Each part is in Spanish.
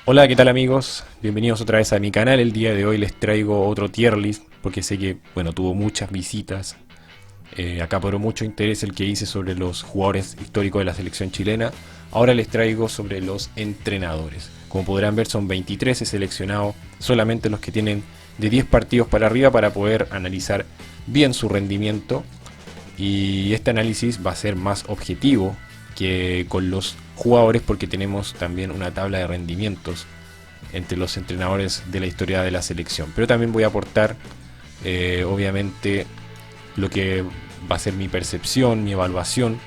Hola, ¿qué tal amigos? Bienvenidos otra vez a mi canal. El día de hoy les traigo otro tier list porque sé que, bueno, tuvo muchas visitas. Acaparó mucho interés el que hice sobre los jugadores históricos de la selección chilena. Ahora les traigo sobre los entrenadores. Como podrán ver, son 23, he seleccionado solamente los que tienen de 10 partidos para arriba para poder analizar bien su rendimiento. Y este análisis va a ser más objetivo que con los jugadores porque tenemos también una tabla de rendimientos entre los entrenadores de la historia de la selección. Pero también voy a aportar, obviamente, lo que va a ser mi percepción, mi evaluación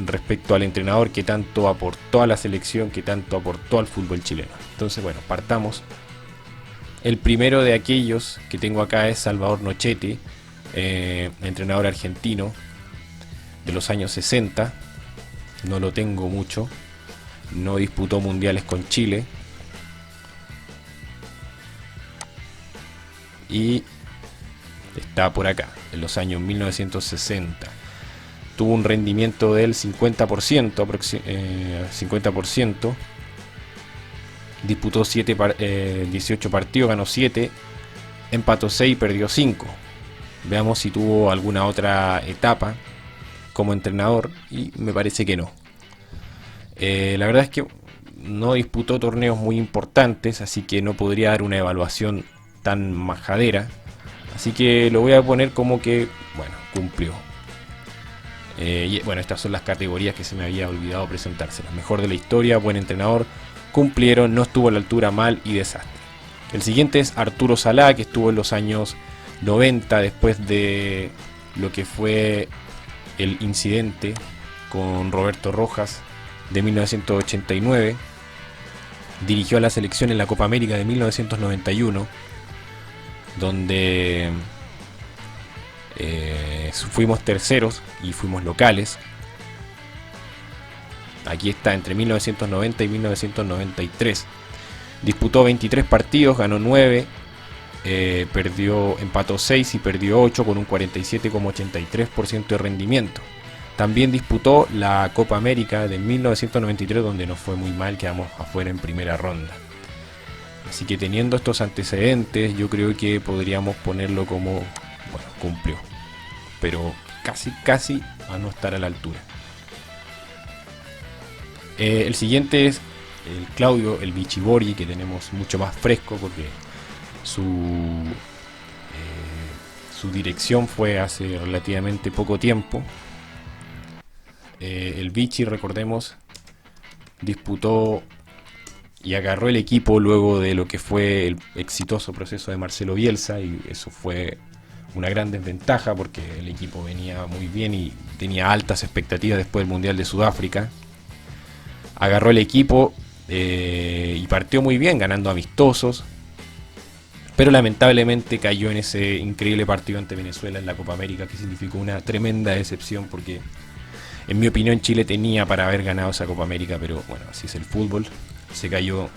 respecto al entrenador que tanto aportó a la selección, que tanto aportó al fútbol chileno. Entonces, bueno, partamos. El primero de aquellos que tengo acá es Salvador Nochetti, entrenador argentino de los años 60. No lo tengo mucho. No disputó mundiales con Chile. Y está por acá, en los años 1960. Tuvo un rendimiento del 50%, 50%. Disputó 18 partidos, ganó 7, empató 6 y perdió 5. Veamos si tuvo alguna otra etapa como entrenador y me parece que no. La verdad es que no disputó torneos muy importantes, así que no podría dar una evaluación tan majadera. Así que lo voy a poner como que, bueno, cumplió. Y bueno, estas son las categorías que se me había olvidado presentárselas. Mejor de la historia, buen entrenador, cumplieron, no estuvo a la altura, mal y desastre. El siguiente es Arturo Salá, que estuvo en los años 90 después de lo que fue el incidente con Roberto Rojas de 1989. Dirigió a la selección en la Copa América de 1991, donde fuimos terceros y fuimos locales. Aquí está, entre 1990 y 1993. Disputó 23 partidos, ganó 9, empató 6 y perdió 8 con un 47,83% de rendimiento. También disputó la Copa América de 1993, donde nos fue muy mal, quedamos afuera en primera ronda. Así que teniendo estos antecedentes, yo creo que podríamos ponerlo como, bueno, cumplió, pero casi a no estar a la altura. El siguiente es el Claudio, el Bichibori, que tenemos mucho más fresco porque su dirección fue hace relativamente poco tiempo. El Vichy, recordemos, disputó y agarró el equipo luego de lo que fue el exitoso proceso de Marcelo Bielsa, y eso fue una gran desventaja porque el equipo venía muy bien y tenía altas expectativas después del Mundial de Sudáfrica. Agarró el equipo y partió muy bien, ganando amistosos, pero lamentablemente cayó en ese increíble partido ante Venezuela en la Copa América, que significó una tremenda decepción porque, en mi opinión, Chile tenía para haber ganado esa Copa América, pero bueno, así es el fútbol. Se cayó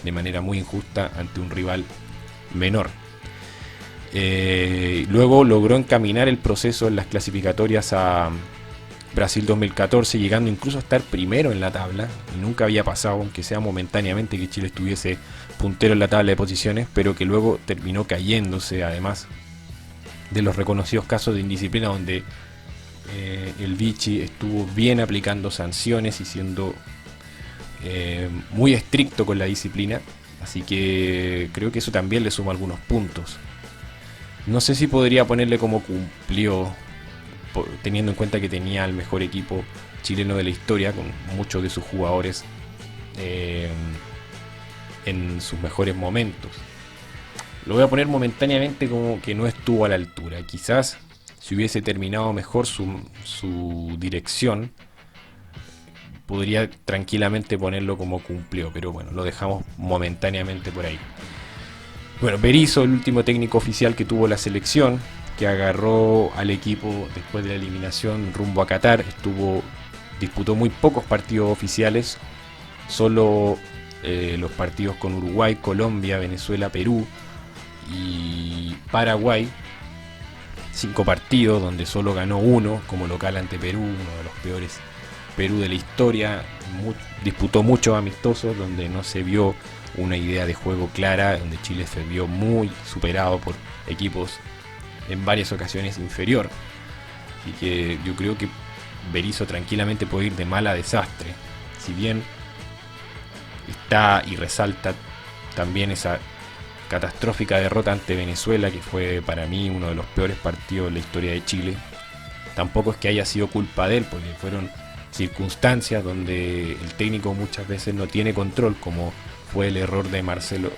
de manera muy injusta ante un rival menor. Luego logró encaminar el proceso en las clasificatorias a Brasil 2014, llegando incluso a estar primero en la tabla. Y nunca había pasado, aunque sea momentáneamente, que Chile estuviese puntero en la tabla de posiciones, pero que luego terminó cayéndose, además de los reconocidos casos de indisciplina donde el Vichy estuvo bien aplicando sanciones y siendo muy estricto con la disciplina. Así que creo que eso también le suma algunos puntos. No sé si podría ponerle como cumplió, teniendo en cuenta que tenía el mejor equipo chileno de la historia, con muchos de sus jugadores en sus mejores momentos. Lo voy a poner momentáneamente como que no estuvo a la altura. Quizás si hubiese terminado mejor su dirección, podría tranquilamente ponerlo como cumplió, pero bueno, lo dejamos momentáneamente por ahí. Bueno, Berizzo, el último técnico oficial que tuvo la selección, que agarró al equipo después de la eliminación rumbo a Qatar, disputó muy pocos partidos oficiales, solo los partidos con Uruguay, Colombia, Venezuela, Perú y Paraguay. 5 partidos donde solo ganó uno como local ante Perú, uno de los peores Perú de la historia, disputó muchos amistosos donde no se vio una idea de juego clara, donde Chile se vio muy superado por equipos en varias ocasiones inferior. Así que yo creo que Berizzo tranquilamente puede ir de mal a desastre. Si bien está y resalta también esa catastrófica derrota ante Venezuela, que fue para mí uno de los peores partidos de la historia de Chile, tampoco es que haya sido culpa de él, porque fueron circunstancias donde el técnico muchas veces no tiene control, como fue el error de Marcelino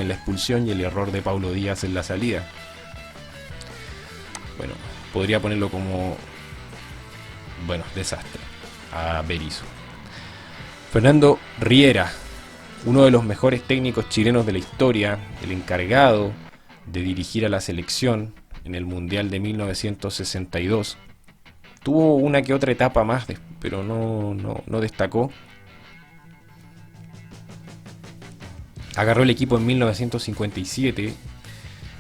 en la expulsión y el error de Paulo Díaz en la salida. Bueno, podría ponerlo como, bueno, desastre a Berizzo. Fernando Riera, uno de los mejores técnicos chilenos de la historia, el encargado de dirigir a la selección en el Mundial de 1962. Tuvo una que otra etapa más, pero no destacó. Agarró el equipo en 1957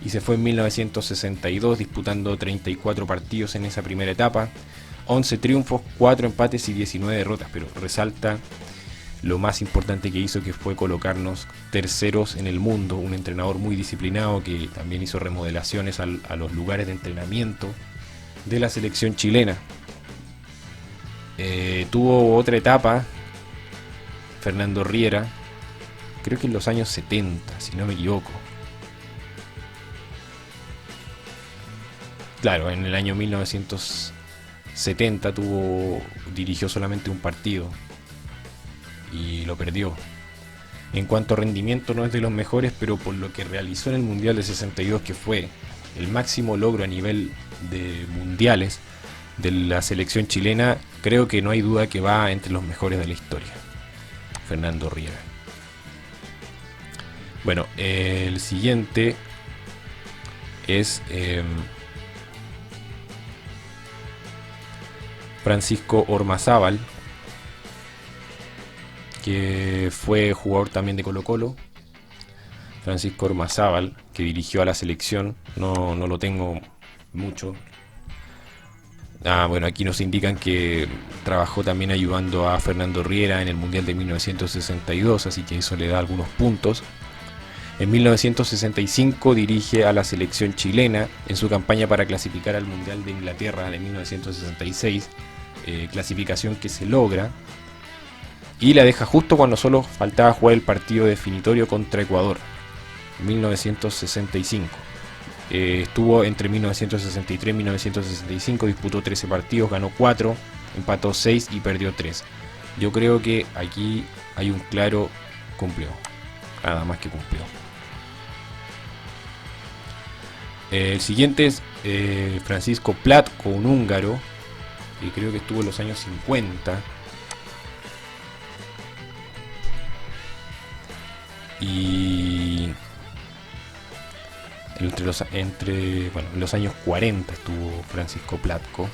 y se fue en 1962 disputando 34 partidos en esa primera etapa, 11 triunfos, 4 empates y 19 derrotas, pero resalta lo más importante que hizo, que fue colocarnos terceros en el mundo, un entrenador muy disciplinado que también hizo remodelaciones a los lugares de entrenamiento de la selección chilena. Tuvo otra etapa Fernando Riera, creo que en los años 70, si no me equivoco. Claro, en el año 1970 dirigió solamente un partido y lo perdió. En cuanto a rendimiento no es de los mejores, pero por lo que realizó en el Mundial de 62, que fue el máximo logro a nivel de mundiales de la selección chilena, creo que no hay duda que va entre los mejores de la historia, Fernando Riera. Bueno, el siguiente es Francisco Ormazábal, que fue jugador también de Colo-Colo. Francisco Ormazábal, que dirigió a la selección, no lo tengo mucho. Bueno, aquí nos indican que trabajó también ayudando a Fernando Riera en el Mundial de 1962, así que eso le da algunos puntos. En 1965 dirige a la selección chilena en su campaña para clasificar al Mundial de Inglaterra de 1966, clasificación que se logra, y la deja justo cuando solo faltaba jugar el partido definitorio contra Ecuador, 1965. Estuvo entre 1963 y 1965, disputó 13 partidos, ganó 4, empató 6 y perdió 3. Yo creo que aquí hay un claro cumplió, nada más que cumplió. El siguiente es Francisco Platko, un húngaro, que creo que estuvo en los años 50. Y en los años 40 estuvo Francisco Platko.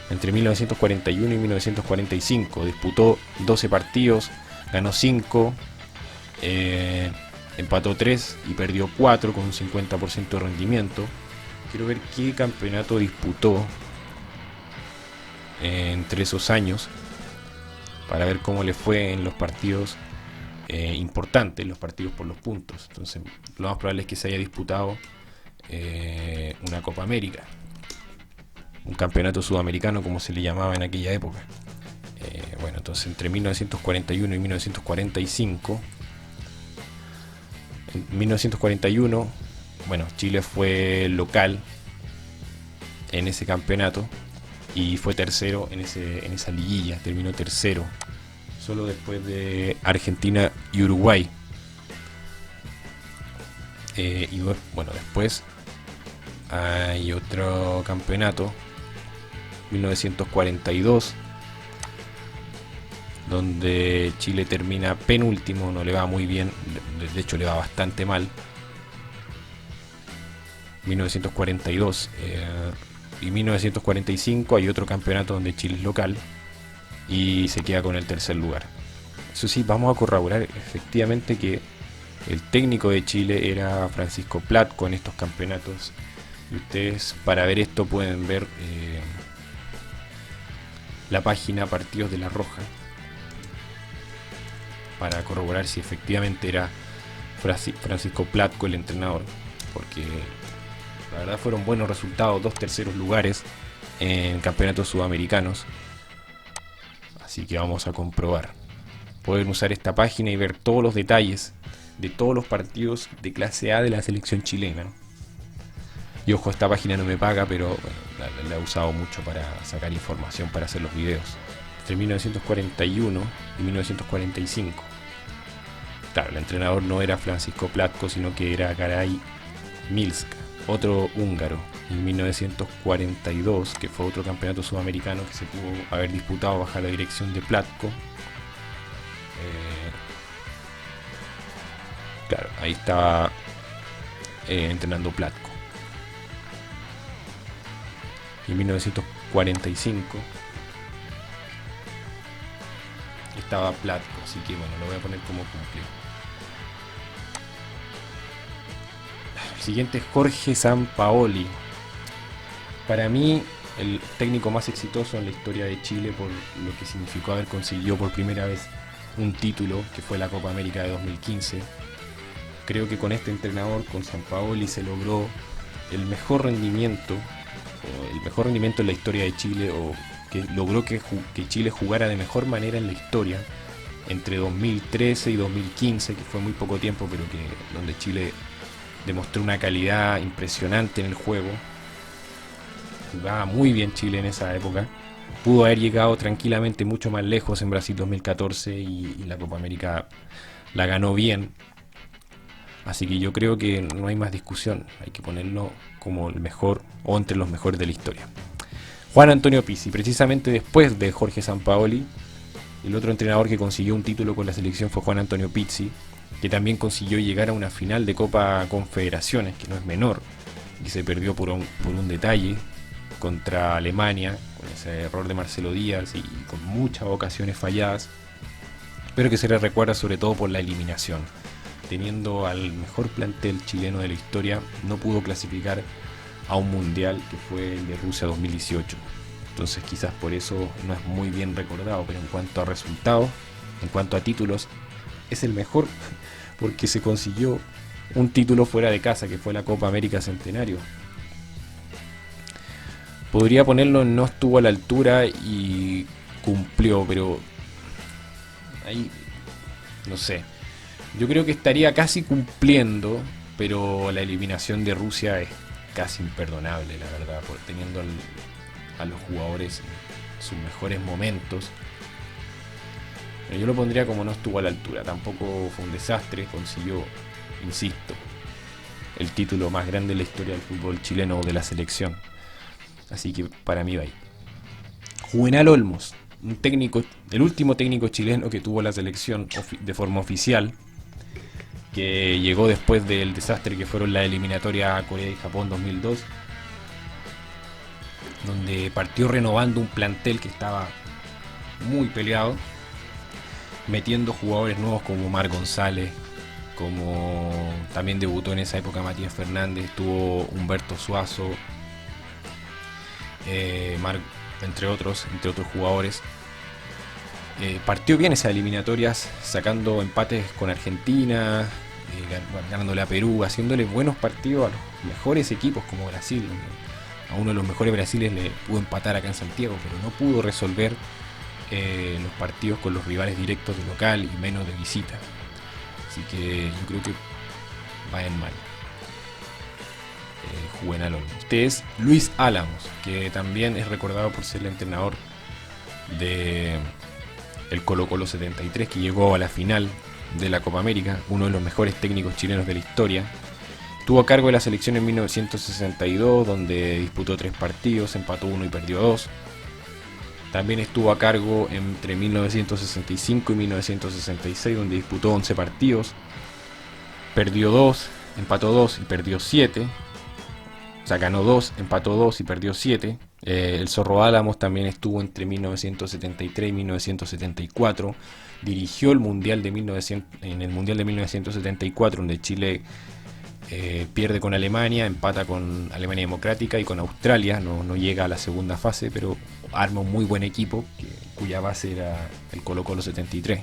Entre 1941 y 1945 disputó 12 partidos, ganó 5, empató 3 y perdió 4 con un 50% de rendimiento. Quiero ver qué campeonato disputó entre esos años para ver cómo le fue en los partidos importantes, los partidos por los puntos. Entonces, lo más probable es que se haya disputado una Copa América, un campeonato sudamericano, como se le llamaba en aquella época. Bueno, entonces entre 1941 y 1945. En 1941, bueno, Chile fue local en ese campeonato y fue tercero en esa liguilla, terminó tercero, solo después de Argentina y Uruguay. Y bueno, después hay otro campeonato, 1942, donde Chile termina penúltimo, no le va muy bien, de hecho le va bastante mal. 1942 y 1945 hay otro campeonato donde Chile es local y se queda con el tercer lugar. Eso sí, vamos a corroborar efectivamente que el técnico de Chile era Francisco Platko en estos campeonatos. Y ustedes, para ver esto, pueden ver la página Partidos de la Roja para corroborar si efectivamente era Francisco Platco el entrenador, porque la verdad fueron buenos resultados, 2 terceros lugares en campeonatos sudamericanos. Así que vamos a comprobar. Pueden usar esta página y ver todos los detalles de todos los partidos de clase A de la selección chilena. Y ojo, esta página no me paga, pero bueno, la he usado mucho para sacar información para hacer los videos. Entre 1941 y 1945. Claro, el entrenador no era Francisco Platko, sino que era Garay Milska, otro húngaro. En 1942, que fue otro campeonato sudamericano que se pudo haber disputado bajo la dirección de Platko. Claro, ahí estaba entrenando Platko. Y en 1945 estaba Platko, así que bueno, lo voy a poner como cumplido. El siguiente es Jorge Sampaoli. Para mí, el técnico más exitoso en la historia de Chile por lo que significó haber conseguido por primera vez un título, que fue la Copa América de 2015. Creo que con este entrenador, con Sampaoli, se logró el mejor rendimiento en la historia de Chile, o que logró que Chile jugara de mejor manera en la historia entre 2013 y 2015, que fue muy poco tiempo, pero que donde Chile demostró una calidad impresionante en el juego. Jugaba muy bien Chile en esa época. Pudo haber llegado tranquilamente mucho más lejos en Brasil 2014 y la Copa América la ganó bien. Así que yo creo que no hay más discusión, hay que ponerlo como el mejor o entre los mejores de la historia. Juan Antonio Pizzi, precisamente después de Jorge Sampaoli, el otro entrenador que consiguió un título con la selección fue Juan Antonio Pizzi, que también consiguió llegar a una final de Copa Confederaciones, que no es menor, y se perdió por un detalle contra Alemania, con ese error de Marcelo Díaz y con muchas ocasiones falladas, pero que se le recuerda sobre todo por la eliminación. Teniendo al mejor plantel chileno de la historia, no pudo clasificar a un mundial que fue el de Rusia 2018. Entonces quizás por eso no es muy bien recordado, pero en cuanto a resultados, en cuanto a títulos, es el mejor, porque se consiguió un título fuera de casa, que fue la Copa América Centenario. Podría ponerlo en no estuvo a la altura y cumplió, pero ahí no sé. Yo creo que estaría casi cumpliendo, pero la eliminación de Rusia es casi imperdonable, la verdad, por teniendo a los jugadores en sus mejores momentos. Pero yo lo pondría como no estuvo a la altura. Tampoco fue un desastre, consiguió, insisto, el título más grande de la historia del fútbol chileno o de la selección. Así que para mí va ahí. Juvenal Olmos, un técnico, el último técnico chileno que tuvo la selección de forma oficial, que llegó después del desastre que fueron la eliminatoria a Corea y Japón 2002, donde partió renovando un plantel que estaba muy peleado, metiendo jugadores nuevos como Mar González, como también debutó en esa época Matías Fernández, tuvo Humberto Suazo, entre otros jugadores. Partió bien esas eliminatorias, sacando empates con Argentina, ganándole a Perú, haciéndole buenos partidos a los mejores equipos como Brasil. A uno de los mejores brasiles le pudo empatar acá en Santiago, pero no pudo resolver los partidos con los rivales directos de local y menos de visita. Así que yo creo que va en mal. Juvenal Olmos. Este es Luis Álamos, que también es recordado por ser el entrenador de el Colo-Colo 73, que llegó a la final de la Copa América, uno de los mejores técnicos chilenos de la historia. Estuvo a cargo de la selección en 1962, donde disputó 3 partidos, empató 1 y perdió 2. También estuvo a cargo entre 1965 y 1966, donde disputó 11 partidos, perdió 2, empató 2 y perdió 7. O sea, ganó 2, empató 2 y perdió 7. El Zorro Álamos también estuvo entre 1973 y 1974. Dirigió el mundial de en el mundial de 1974, donde Chile pierde con Alemania, empata con Alemania Democrática y con Australia, no llega a la segunda fase, pero arma un muy buen equipo, cuya base era el Colo-Colo 73.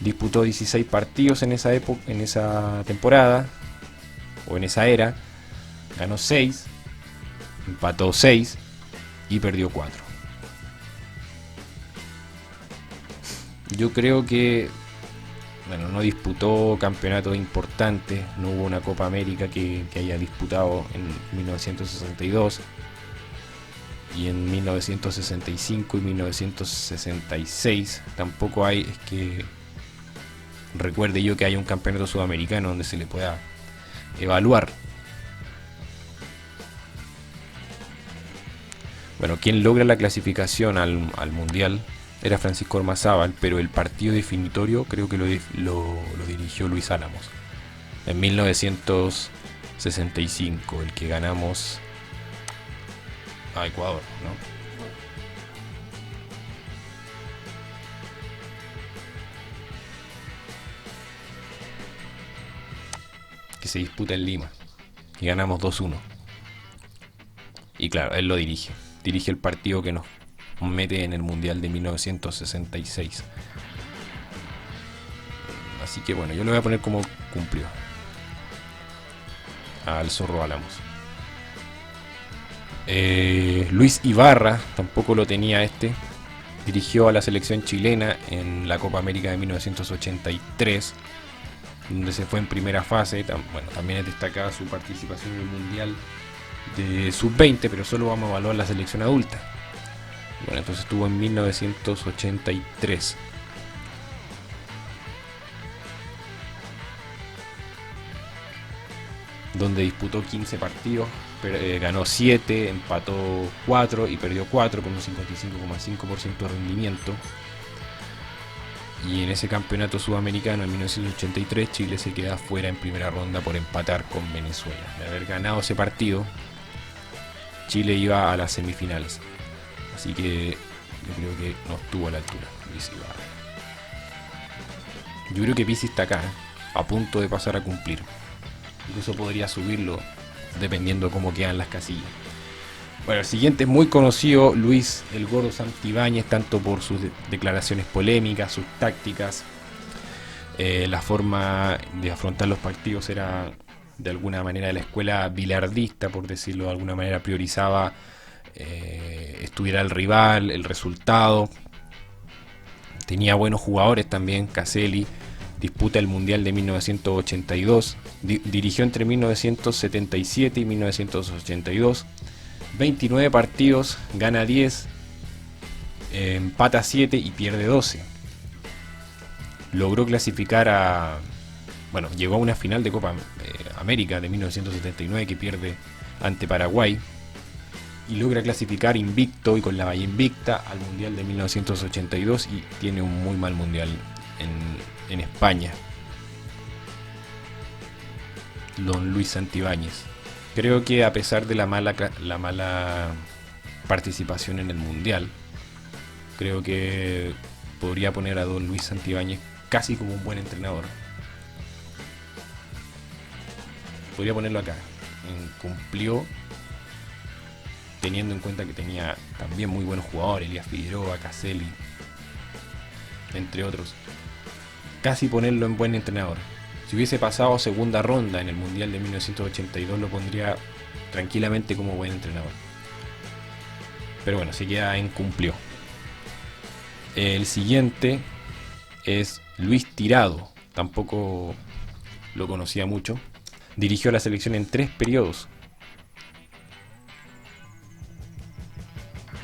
Disputó 16 partidos en esa época, en esa temporada, o en esa era, ganó 6, empató 6 y perdió 4. Yo creo que, bueno, no disputó campeonatos importantes, no hubo una Copa América que haya disputado en 1962, y en 1965 y 1966 tampoco hay, es que recuerde yo que hay un campeonato sudamericano donde se le pueda evaluar. Bueno, quien logra la clasificación al Mundial era Francisco Ormazábal, pero el partido definitorio creo que lo dirigió Luis Álamos en 1965, el que ganamos a Ecuador, ¿no? Que se disputa en Lima, y ganamos 2-1. Y claro, él lo dirige el partido que nos mete en el Mundial de 1966. Así que bueno, yo lo voy a poner como cumplió al Zorro Álamos. Luis Ibarra tampoco lo tenía este. Dirigió a la selección chilena en la Copa América de 1983, donde se fue en primera fase. Bueno, también es destacada su participación en el Mundial de Sub-20, pero solo vamos a evaluar la selección adulta. Bueno, entonces estuvo en 1983. Donde disputó 15 partidos, ganó 7, empató 4 y perdió 4 con un 55,5% de rendimiento. Y en ese campeonato sudamericano en 1983 Chile se queda fuera en primera ronda por empatar con Venezuela. De haber ganado ese partido, Chile iba a las semifinales. Así que yo creo que no estuvo a la altura Luis Ibarra. Yo creo que Pizzi está acá, a punto de pasar a cumplir. Incluso podría subirlo dependiendo de cómo quedan las casillas. Bueno, el siguiente es muy conocido, Luis el Gordo Santibáñez, tanto por sus declaraciones polémicas, sus tácticas, la forma de afrontar los partidos era de alguna manera de la escuela bilardista, por decirlo de alguna manera, priorizaba estudiar al rival, el resultado. Tenía buenos jugadores también, Caselli. Disputa el Mundial de 1982, dirigió entre 1977 y 1982, 29 partidos, gana 10, empata 7 y pierde 12. Logró clasificar bueno, llegó a una final de Copa América de 1979 que pierde ante Paraguay, y logra clasificar invicto y con la valla invicta al Mundial de 1982, y tiene un muy mal Mundial en España. Don Luis Santibáñez. Creo que a pesar de la mala participación en el Mundial, creo que podría poner a Don Luis Santibáñez casi como un buen entrenador. Podría ponerlo acá. Cumplió, teniendo en cuenta que tenía también muy buenos jugadores, Elías Figueroa, Caselli, entre otros. Casi ponerlo en buen entrenador. Si hubiese pasado segunda ronda en el Mundial de 1982, lo pondría tranquilamente como buen entrenador. Pero bueno, se queda en cumplió. El siguiente es Luis Tirado. Tampoco lo conocía mucho. Dirigió a la selección en 3 periodos.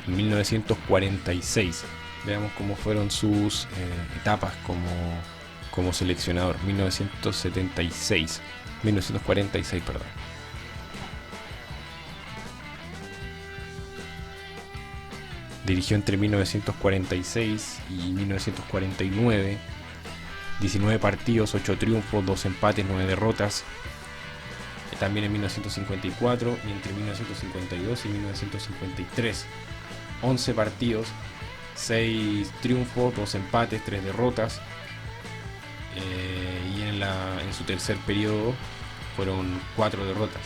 En 1946. Veamos cómo fueron sus etapas como seleccionador. 1946, perdón. Dirigió entre 1946 y 1949. 19 partidos, 8 triunfos, 2 empates, 9 derrotas. También en 1954 y entre 1952 y 1953. 11 partidos, 6 triunfos, 2 empates, 3 derrotas. Y en su tercer periodo fueron 4 derrotas.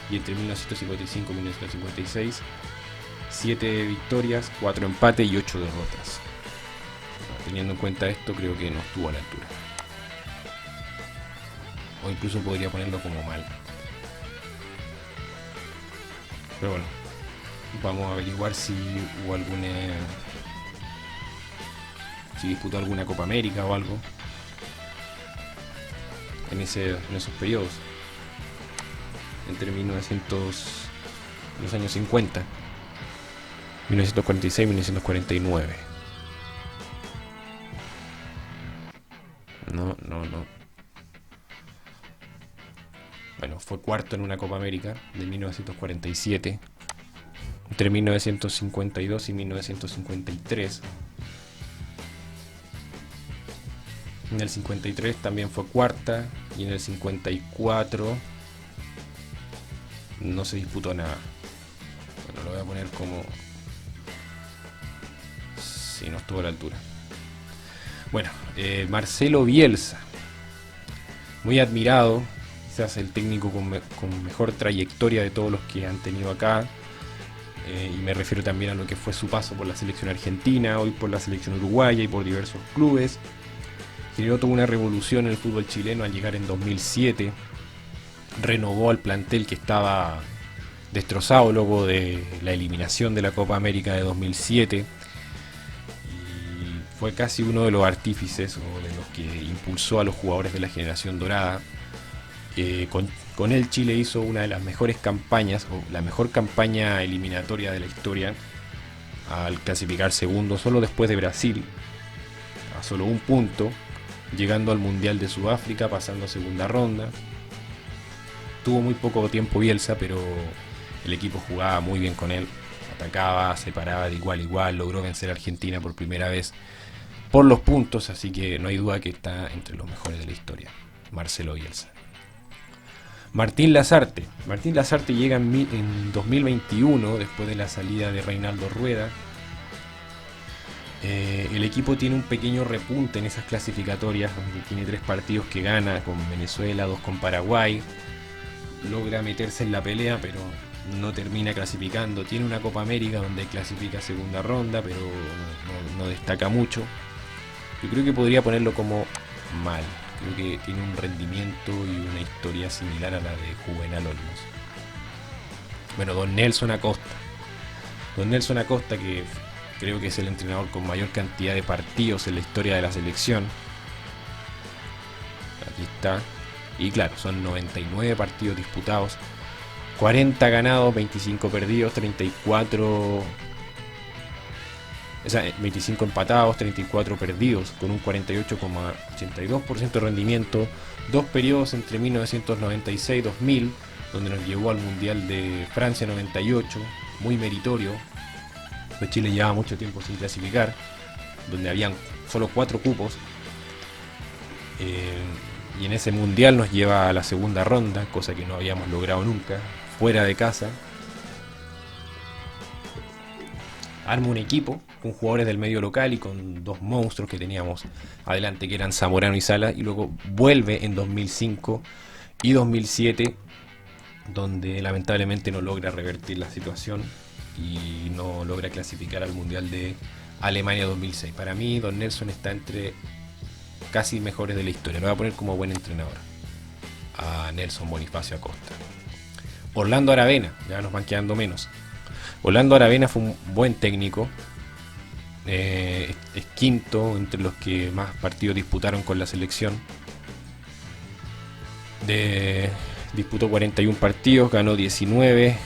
Y entre 1955 y 1956, 7 victorias, 4 empates y 8 derrotas. Teniendo en cuenta esto, creo que no estuvo a la altura. O incluso podría ponerlo como mal. Pero bueno, vamos a averiguar si hubo alguna... si disputó alguna Copa América o algo en esos periodos. Entre los años 50, 1946 y 1949. No. Bueno, fue cuarto en una Copa América de 1947, entre 1952 y 1953. En el 53 también fue cuarta y en el 54 no se disputó nada. Bueno, lo voy a poner como si no estuvo a la altura. Bueno, Marcelo Bielsa, muy admirado, quizás el técnico con mejor trayectoria de todos los que han tenido acá, y me refiero también a lo que fue su paso por la selección argentina, hoy por la selección uruguaya y por diversos clubes. Generó toda una revolución en el fútbol chileno al llegar en 2007, renovó al plantel que estaba destrozado luego de la eliminación de la Copa América de 2007. Fue casi uno de los artífices o de los que impulsó a los jugadores de la generación dorada. Con él Chile hizo una de las mejores campañas, o la mejor campaña eliminatoria de la historia, al clasificar segundo solo después de Brasil, a solo un punto, llegando al Mundial de Sudáfrica, pasando a segunda ronda. Tuvo muy poco tiempo Bielsa, pero el equipo jugaba muy bien con él, atacaba, se paraba de igual a igual, logró vencer a Argentina por primera vez por los puntos, así que no hay duda que está entre los mejores de la historia, Marcelo Bielsa. Martín Lazarte llega en 2021, después de la salida de Reinaldo Rueda. El equipo tiene un pequeño repunte en esas clasificatorias, donde tiene 3 partidos que gana, con Venezuela, 2 con Paraguay. Logra meterse en la pelea, pero no termina clasificando. Tiene una Copa América donde clasifica segunda ronda, pero no destaca mucho. Yo creo que podría ponerlo como mal. Creo que tiene un rendimiento y una historia similar a la de Juvenal Olmos. Bueno, Don Nelson Acosta, que creo que es el entrenador con mayor cantidad de partidos en la historia de la selección. Aquí está. Y claro, son 99 partidos disputados, 40 ganados, 25 perdidos, 25 empatados, 34 perdidos, con un 48,82% de rendimiento. 2 periodos entre 1996 y 2000, donde nos llevó al Mundial de Francia 98, muy meritorio. Pues Chile llevaba mucho tiempo sin clasificar, donde habían solo 4 cupos. Y en ese Mundial nos lleva a la segunda ronda, cosa que no habíamos logrado nunca, fuera de casa. Arma un equipo con jugadores del medio local y con 2 monstruos que teníamos adelante, que eran Zamorano y Sala, y luego vuelve en 2005 y 2007, donde lamentablemente no logra revertir la situación y no logra clasificar al Mundial de Alemania 2006. Para mí, Don Nelson está entre casi mejores de la historia. Lo voy a poner como buen entrenador a Nelson Bonifacio Acosta. Orlando Aravena, ya nos van quedando menos. Orlando Aravena fue un buen técnico, es quinto entre los que más partidos disputaron con la selección. Disputó 41 partidos, ganó 19,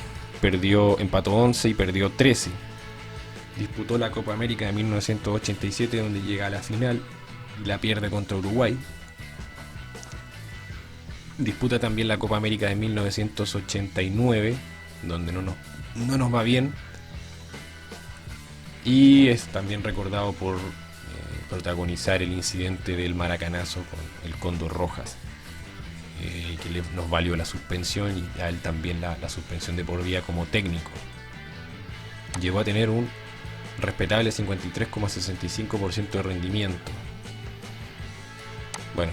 empató 11 y perdió 13. Disputó la Copa América de 1987, donde llega a la final y la pierde contra Uruguay. Disputa también la Copa América de 1989, donde no nos va bien, y es también recordado por protagonizar el incidente del maracanazo con el Cóndor Rojas, que nos valió la suspensión, y a él también la suspensión de por vida como técnico. Llegó a tener un respetable 53,65% de rendimiento. Bueno,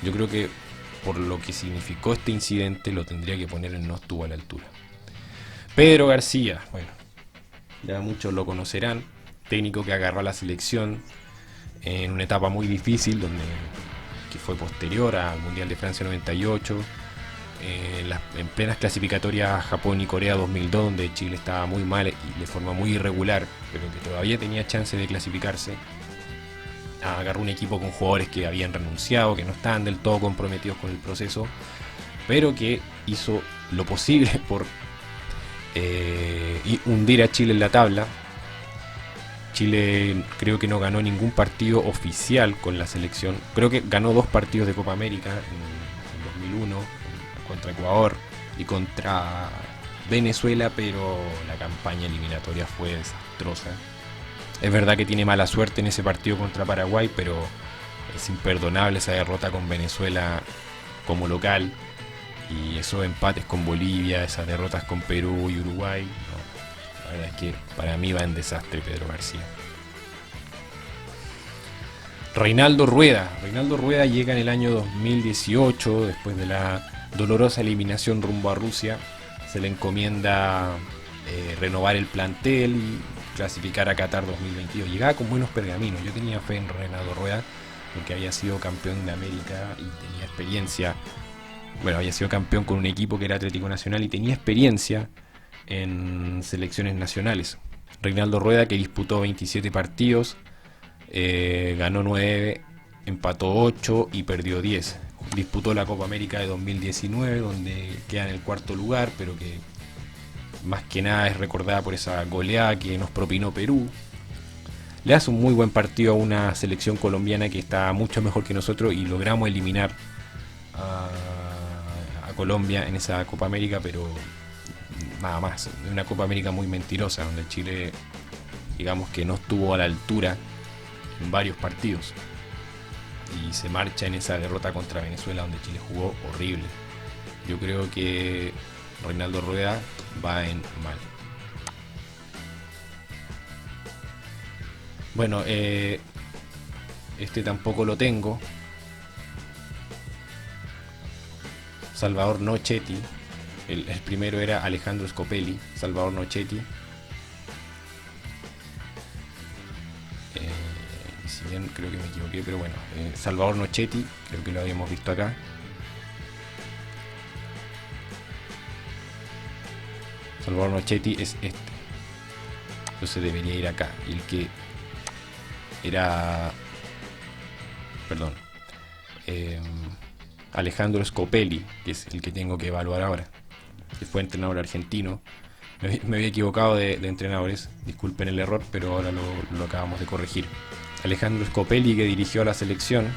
Yo creo que por lo que significó este incidente lo tendría que poner en no estuvo a la altura. Pedro García, bueno, ya muchos lo conocerán, técnico que agarró a la selección en una etapa muy difícil, que fue posterior al Mundial de Francia 98, en plenas clasificatorias a Japón y Corea 2002, donde Chile estaba muy mal y de forma muy irregular, pero que todavía tenía chance de clasificarse. Agarró un equipo con jugadores que habían renunciado, que no estaban del todo comprometidos con el proceso, pero que hizo lo posible por hundir a Chile en la tabla. Chile creo que no ganó ningún partido oficial con la selección. Creo que ganó 2 partidos de Copa América en 2001 contra Ecuador y contra Venezuela, pero la campaña eliminatoria fue desastrosa. Es verdad que tiene mala suerte en ese partido contra Paraguay, pero es imperdonable esa derrota con Venezuela como local, y esos empates con Bolivia, esas derrotas con Perú y Uruguay. No, la verdad es que para mí va en desastre Pedro García. Reinaldo Rueda llega en el año 2018, después de la dolorosa eliminación rumbo a Rusia. Se le encomienda renovar el plantel y clasificar a Qatar 2022. Llegaba con buenos pergaminos. Yo tenía fe en Reinaldo Rueda porque había sido campeón de América y tenía experiencia. Bueno, había sido campeón con un equipo que era Atlético Nacional y tenía experiencia en selecciones nacionales. Reinaldo Rueda, que disputó 27 partidos, ganó 9, empató 8 y perdió 10. Disputó la Copa América de 2019, donde queda en el 4.º lugar, pero que más que nada es recordada por esa goleada que nos propinó Perú. Le hace un muy buen partido a una selección colombiana que está mucho mejor que nosotros y logramos eliminar a Colombia en esa Copa América, pero nada más. Una Copa América muy mentirosa, donde Chile, digamos que no estuvo a la altura en varios partidos y se marcha en esa derrota contra Venezuela, donde Chile jugó horrible. Yo creo que Reinaldo Rueda va en mal. Bueno, este tampoco lo tengo. Salvador Nochetti. El primero era Alejandro Scopelli. Salvador Nochetti. Si bien creo que me equivoqué, pero bueno. Salvador Nochetti, creo que lo habíamos visto acá. Salvador Nochetti es este. Entonces debería ir acá. Y el que era... Perdón. Alejandro Scopelli, que es el que tengo que evaluar ahora, que fue entrenador argentino. Me había equivocado de entrenadores, disculpen el error, pero ahora lo acabamos de corregir. Alejandro Scopelli, que dirigió a la selección.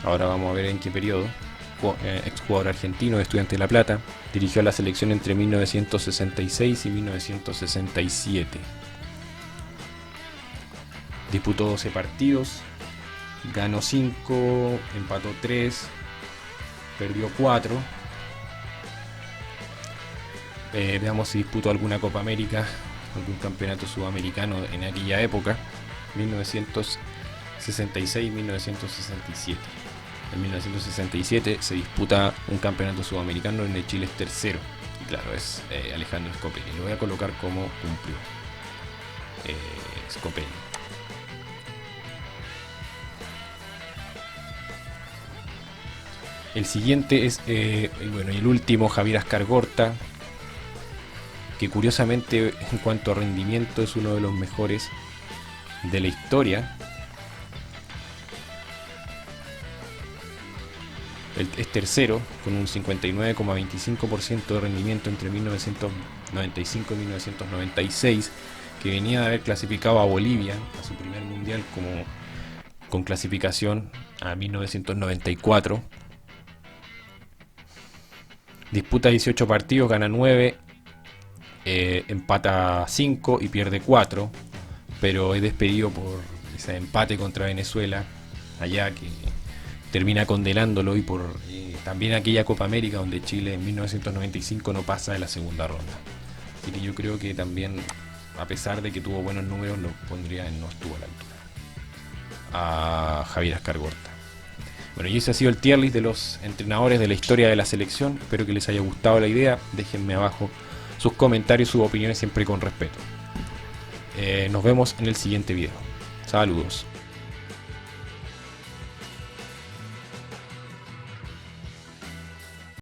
Ahora vamos a ver en qué periodo. Exjugador argentino, estudiante de La Plata. Dirigió a la selección entre 1966 y 1967. Disputó 12 partidos. Ganó 5, empató 3, perdió 4. Veamos si disputó alguna Copa América, algún campeonato sudamericano en aquella época, 1966-1967. En 1967 se disputa un campeonato sudamericano donde Chile es tercero. Y claro, es Alejandro Scopelli. Lo voy a colocar como cumplió. Scopelli. El siguiente es, bueno, y el último, Javier Ascargorta, que curiosamente en cuanto a rendimiento es uno de los mejores de la historia. Es tercero, con un 59,25% de rendimiento entre 1995 y 1996, que venía de haber clasificado a Bolivia a su primer mundial con clasificación a 1994. Disputa 18 partidos, gana 9, empata 5 y pierde 4, pero es despedido por ese empate contra Venezuela allá, que termina condenándolo, y por también aquella Copa América donde Chile en 1995 no pasa de la segunda ronda. Así que yo creo que también, a pesar de que tuvo buenos números, lo pondría en no estuvo a la altura. a Javier Escargorta. Bueno, y ese ha sido el tier list de los entrenadores de la historia de la selección. Espero que les haya gustado la idea. Déjenme abajo sus comentarios, sus opiniones, siempre con respeto. Nos vemos en el siguiente video. Saludos.